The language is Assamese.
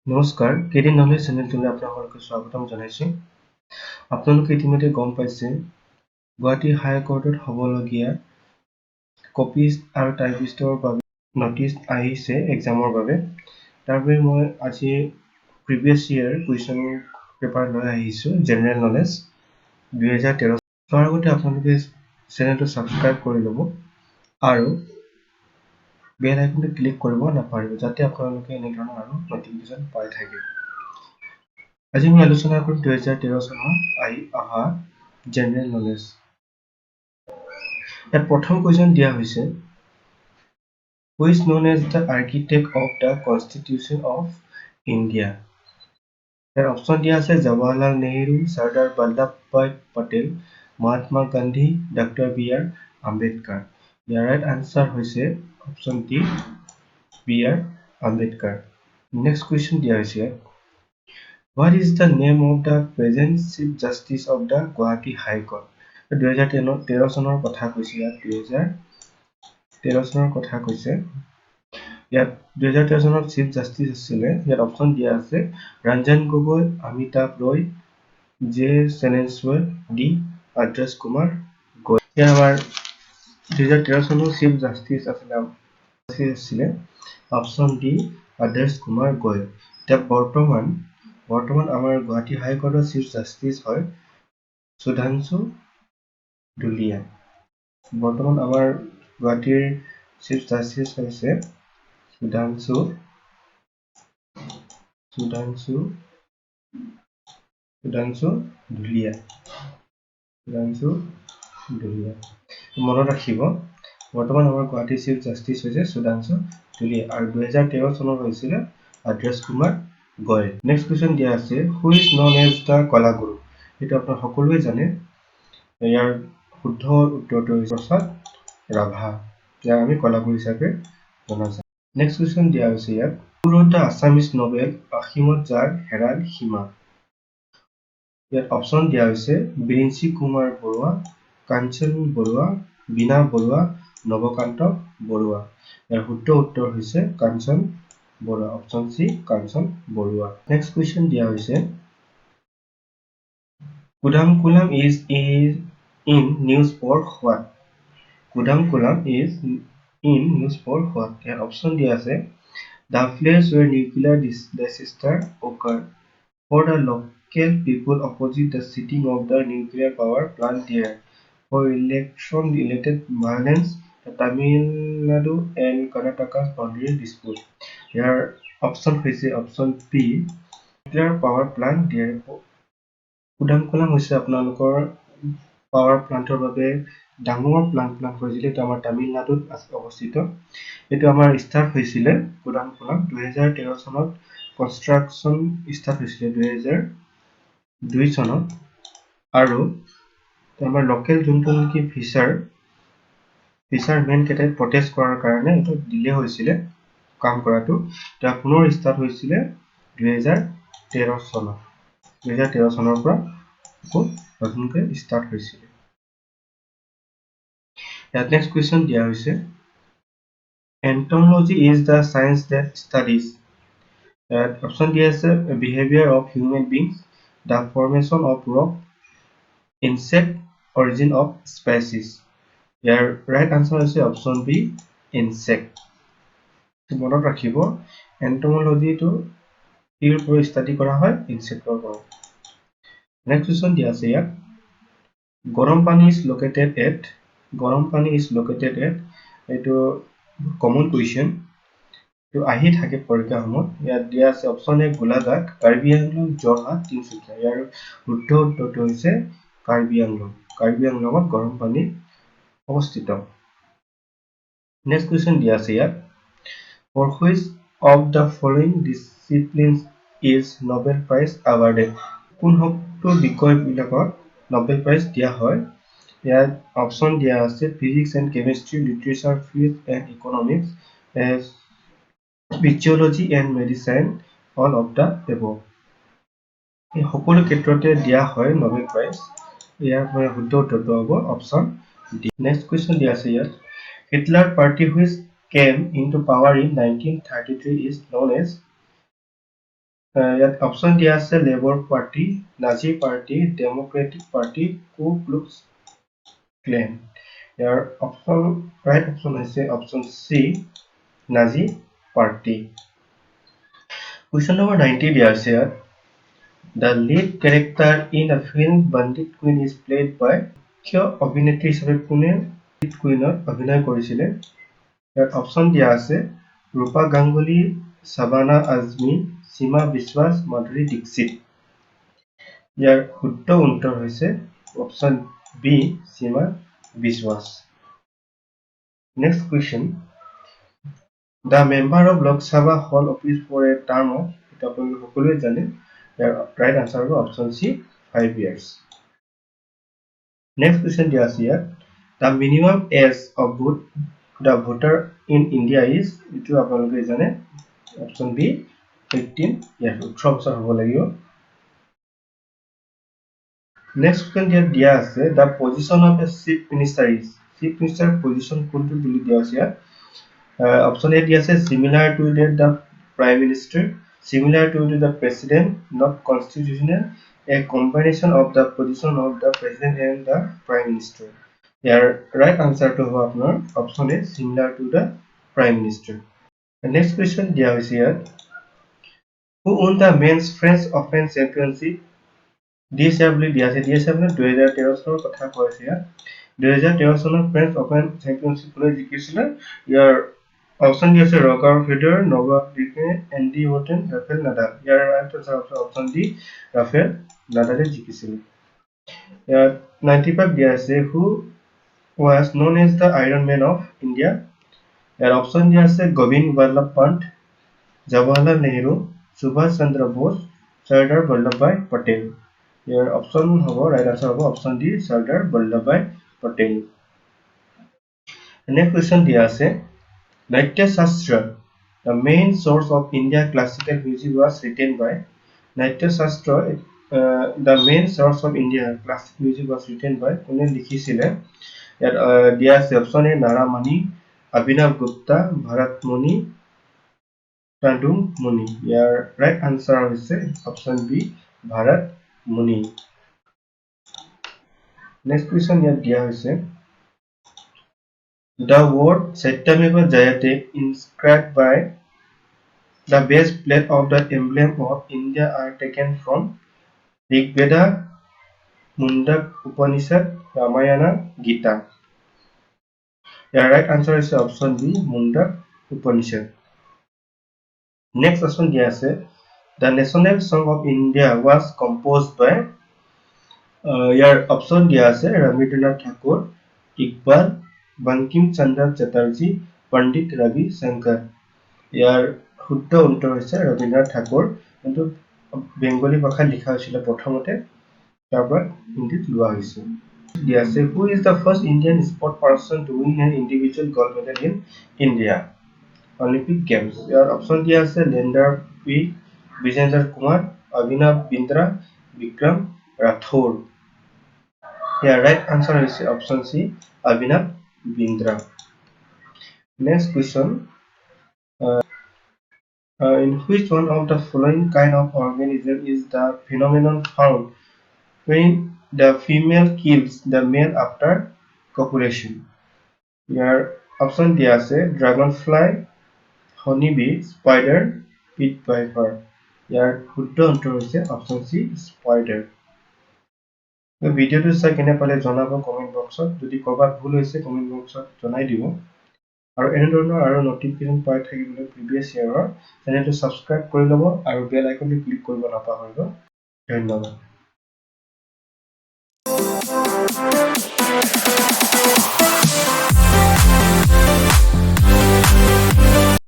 নমস্কাৰ, কেডি নলেজ চেনেলটোলৈ আপোনালোকক স্বাগতম জনাইছোঁ। আপোনালোকে ইতিমধ্যে গম পাইছে গুৱাহাটী হাইকোৰ্টত হ'বলগীয়া কপিষ্ট আৰু টাইপিষ্টৰ বাবে নটিচ আহিছে এক্সামৰ বাবে। তাৰ বাবে মই আজি প্ৰিভিয়াছ ইয়াৰ কুৱেশ্যন পেপাৰ লৈ আহিছোঁ, জেনেৰেল নলেজ 2013। তাৰ আগতে আপোনালোকে চেনেলটো ছাবস্ক্ৰাইব কৰি ল'ব আৰু বেল আইকনটো ক্লিক কৰিব নাপাহৰিব, যাতে আপোনালোকে এনেধৰণৰ আৰু নটিফিকেশ্যন পাই থাকে। আজি মই আলোচনা কৰিম 2013 চনত অহা জেনেৰেল নলেজ। ইয়াত প্ৰথম কুৱেশ্যন দিয়া হৈছে, who is known as the architect of the constitution of India. ইয়াৰ অপশ্যন দিয়া আছে জৱাহৰলাল নেহৰু, চৰ্দাৰ বল্লভভাই পেটেল, মহাত্মা গান্ধী, ডক্টৰ বি.আৰ. আম্বেদকাৰ। ইয়াৰ ৰাইট আনচাৰ হৈছে option D, B R. Ambedkar. Next question দিয়া হৈছে, what is the name of the present Chief Justice of the Guwahati High Court? 2013 চনৰ কথা কৈছে। ইয়াত 2013 চনৰ কথা কৈছে। ইয়াত 2013 চনত চিফ জাষ্টিচ আছিলে। ইয়াত অপশ্যন দিয়া আছে ৰঞ্জন গগৈ, অমিতাভ ৰয়, জে চেনেশ্বৰ, ডি আদৰ্শ কুমাৰ গগৈ। ইয়াত আমাৰ 2013 চনৰ চিফ জাষ্টিচ আছিলে অপশ্যন ডি আদৰ্শ কুমাৰ গগৈ। এতিয়া বৰ্তমান আমাৰ গুৱাহাটী হাইকোৰ্টৰ চিফ জাষ্টিচ হয় সুধাংশু ধুলিয়া। বৰ্তমান আমাৰ গুৱাহাটীৰ চিফ জাষ্টিচ হৈছে সুধাংশু ধুলিয়া। মনত ৰাখিব, বৰ্তমান আমাৰ গুৱাহাটীৰ চিফ জাষ্টিচ হৈছে সুধাংশু ধুলিয়া আৰু 2013 চনত হৈছিলে আদৰ্শ কুমাৰ গগৈ। নেক্সট কুৱেশ্যন দিয়া আছে, who is known as the Kalaguru. এইটো আপোনাৰ সকলোৱে জানে। ইয়াৰ শুদ্ধ উত্তৰটো হৈছে প্ৰসাদ ৰাভা, যাক আমি কলাগুৰু হিচাপে জনা যায়। নেক্সট কুৱেশ্যন দিয়া হৈছে ইয়াত, হু ৰোট দ্য আছামিজ নভেল অসীমত যাৰ হেৰাল সীমা। ইয়াত অপশ্যন দিয়া হৈছে বিৰিঞ্চি কুমাৰ বৰুৱা, কাঞ্চন বৰুৱা, বীণা বৰুৱা, নৱকান্ত বৰুৱা। ইয়াৰ শুদ্ধ উত্তৰ হৈছে Kanchan Barua, option C Kanchan Barua. Next question দিয়া হৈছে, Kudankulam is in news for what. Kudankulam is in news for what. ইয়াত অপশ্যন দিয়া আছে the place where nuclear disaster occurred, for the local people opposite the sitting of the nuclear power plant there, for election-related violence, the Tamil Nadu and Karnataka's boundary dispute. Here option হৈছে option B, nuclear power plant there. কুদামকুলাম হৈছে আপোনালোকৰ পাৱাৰ প্লান্টৰ বাবে ডাঙৰ প্লান্ট কৰিছিলে। এইটো আমাৰ তামিলনাডুত অৱস্থিত। এইটো আমাৰ ষ্টাৰ্ট হৈছিলে কুদামকুলাম 2013 চনত কনষ্ট্ৰাকশ্যন ষ্টাৰ্ট হৈছিলে 2002 চনত আৰু আমাৰ লোকেল যোনটো নেকি ফিচাৰমেন কেইটাই প্ৰটেষ্ট কৰাৰ কাৰণে এইটো ডিলে হৈছিলে কাম কৰাটো। এতিয়া পুনৰ ষ্টাৰ্ট হৈছিলে 2013 চনত। 2013 চনৰ পৰা আকৌ নতুনকৈ ষ্টাৰ্ট হৈছিলে। ইয়াত নেক্সট কুৱেশ্যন দিয়া হৈছে, entomology is the science that studies. Option দিয়া আছে behavior of human beings, the formation of rock, insect, origin of species. Year right answer হৈছে option B, insect. মনত ৰাখিব, entomology-টো কিৰ পৰা ষ্টাডি কৰা হয়, ইনচেক্টৰ পৰা। নেক্সট কুৱেশ্যন দিয়া আছে ইয়াত, গৰম পানী is located at, এইটো কমন কুৱেশ্যন, এইটো আহি থাকে পৰীক্ষাৰ সময়ত। ইয়াত দিয়া আছে অপশ্যন এ গোলাঘাট, কাৰ্বি আংলং, যোৰহাট, তিনিচুকীয়া। ইয়াৰ শুদ্ধ উত্তৰটো হৈছে কাৰ্বি আংলঙত গৰম পানী অৱস্থিত। নেক্সট কুৱেশ্যন দিয়া আছে ইয়াত, for which of the following disciplines is Nobel Prize awarded? কোনটো বিষয়বিলাকত নোবেল প্ৰাইজ দিয়া হয়? ইয়াত অপশ্যন দিয়া আছে physics and chemistry, literature, physics and economics, physiology and medicine, all of the above. এই সকলো ক্ষেত্ৰতে দিয়া হয় নোবেল প্ৰাইজ। ইয়াৰ শুদ্ধ উত্তৰটো হ'ব অপশ্যন ডি। নেক্সট কুৱেশ্যন দিয়া আছে ইয়াত, Hitler party which came into power in 1933 is known as ইয়াত অপশ্যন দিয়া আছে labour party, Nazi party, democratic party, Ku Klux Klan. ইয়াৰ ৰাইট অপশ্যন হৈছে option C, Nazi party. Question number 90 দিয়া আছে ইয়াত। The lead character in the film Bandit Queen is played by কিয় অভিনেত্ৰী হিচাপে কোনে Bandit Queenত অভিনয় কৰিছিলে? ইয়াত অপশ্যন দিয়া আছে ৰূপা গাংগুলী, শাবানা আজমি, সীমা বিশ্বাস, মাধুৰী দীক্ষিত। ইয়াৰ শুদ্ধ উত্তৰ হৈছে অপশ্যন বি, সীমা বিশ্বাস। Next question. The member of Lok Sabha hold office for a term of, এটা আপোনালোকে সকলোৱে জানে, ইয়াৰ right answer হ'ব option C, 5 years. Next question দিয়া আছে ইয়াত। The minimum age of the voter in India is, এইটো আপোনালোকে জানে, অপশ্যন বি, 18 years, 18 বছৰ হ'ব লাগিব। Next question দিয়া আছে the position of a chief minister is, chief minister position কোনটো বুলি দিয়া আছে ইয়াত। অপশ্যন এ দিয়া আছে similar to the prime minister, similar to the president, not constitutional, a combination of the position of the president and the prime minister. Year right answer টো হ'ব আপোনাৰ option A, similar to the prime minister. Next question দিয়া হৈছে ইয়াত who won the men's French Open championship this year বুলি দিয়া আছে। 2013 চনৰ কথা কৈ আছে ইয়াত। 2013 চনৰ ফ্ৰেঞ্চ অপেন চেম্পিয়নশ্বিপ কোনে জিকিছিলে? ইয়াৰ অপশ্যন দিয়া আছে ৰজাৰ ফেডাৰাৰ, নভাক জকোভিচ, এণ্ডি মৰ্টেন, ৰাফেল নাডাল। ইয়াৰ right answer option D, Rafael নাডালে জিকিছিল। ইয়াত 95 দিয়া আছে who was known as the Iron Man of India. ইয়াৰ অপশ্যন দিয়া আছে গোবিন্দ বল্লভ পন্থ, জৱাহৰলাল নেহৰু, সুভাষ চন্দ্ৰ বোস, চৰ্দাৰ বল্লভভাই পটেল। ইয়াৰ অপশ্যন হ'ব ৰাইট আনসাৰ হ'ব option D, Sardar Vallabhbhai Patel. Next question দিয়া আছে নাট্য শাস্ত্ৰ, the main source of India classical music was written by, নাট্য শাস্ত্ৰ the main source of India classical music was written by কোনে লিখিছিলে? ইয়াত দিয়া আছে অপশ্যন এ নাৰামণি, অভিনৱ গুপ্তা, ভৰত মুনি, টাডুম মুনি। ইয়াৰ ৰাইট আনসাৰ হৈছে অপশ্যন বি, ভৰত মুনি। নেক্সট কুৱেশ্যন ইয়াত দিয়া হৈছে the word Satyameva Jayate inscribed by the base plate of the emblem of India are taken from Rigveda, Mundak Upanishad, Ramayana, Gita. The right answer is option B, Mundak Upanishad. Next question দিয়া আছে the national song of India was composed by, year option দিয়া আছে ৰবীন্দ্ৰনাথ ঠাকুৰ, ইকবাল, বঙ্কিম চন্দ্ৰ চেটাৰ্জী, পণ্ডিত ৰবি শংকৰ। ইয়াৰ শুদ্ধ উত্তৰ হৈছে ৰবীন্দ্ৰনাথ ঠাকুৰ, কিন্তু বেংগলী ভাষাত লিখা হৈছিল প্ৰথমতে, তাৰ পৰা হিন্দীত লোৱা হৈছে। দিয়া আছে who is the first Indian sport person to win an individual gold medal in India Olympic Games? Year option দিয়া আছে লেণ্ডাৰ পি, বিজেন্দ্ৰ কুমাৰ, অভিনৱ বিন্দ্ৰা, বিক্ৰম ৰাথোৰ। ইয়াৰ ৰাইট আনসাৰ হৈছে অপশ্যন চি, অভিনৱ Bindra. Next question. In which one of the following kind of organism is the phenomenon found when the female kills the male after copulation? Year option দিয়া আছে ড্ৰাগনফ্লাই, honeybee, spider, pit viper. ইয়াৰ শুদ্ধ উত্তৰ হৈছে অপশ্যন চি, স্পাইডাৰ। ভিডিঅ'টো চাই কেনে পালে জনাব কমেণ্ট বক্সত, যদি ক'ৰবাত ভুল হৈছে কমেণ্ট বক্সত জনাই দিব। আৰু এনেধৰণৰ আৰু নটিফিকেশ্যন পাই থাকিবলৈ প্ৰিভিয়াছ ইয়াৰৰ চেনেলটো ছাবস্ক্ৰাইব কৰি ল'ব আৰু বেল আইকনটো ক্লিক কৰিব নাপাহৰিব। ধন্যবাদ।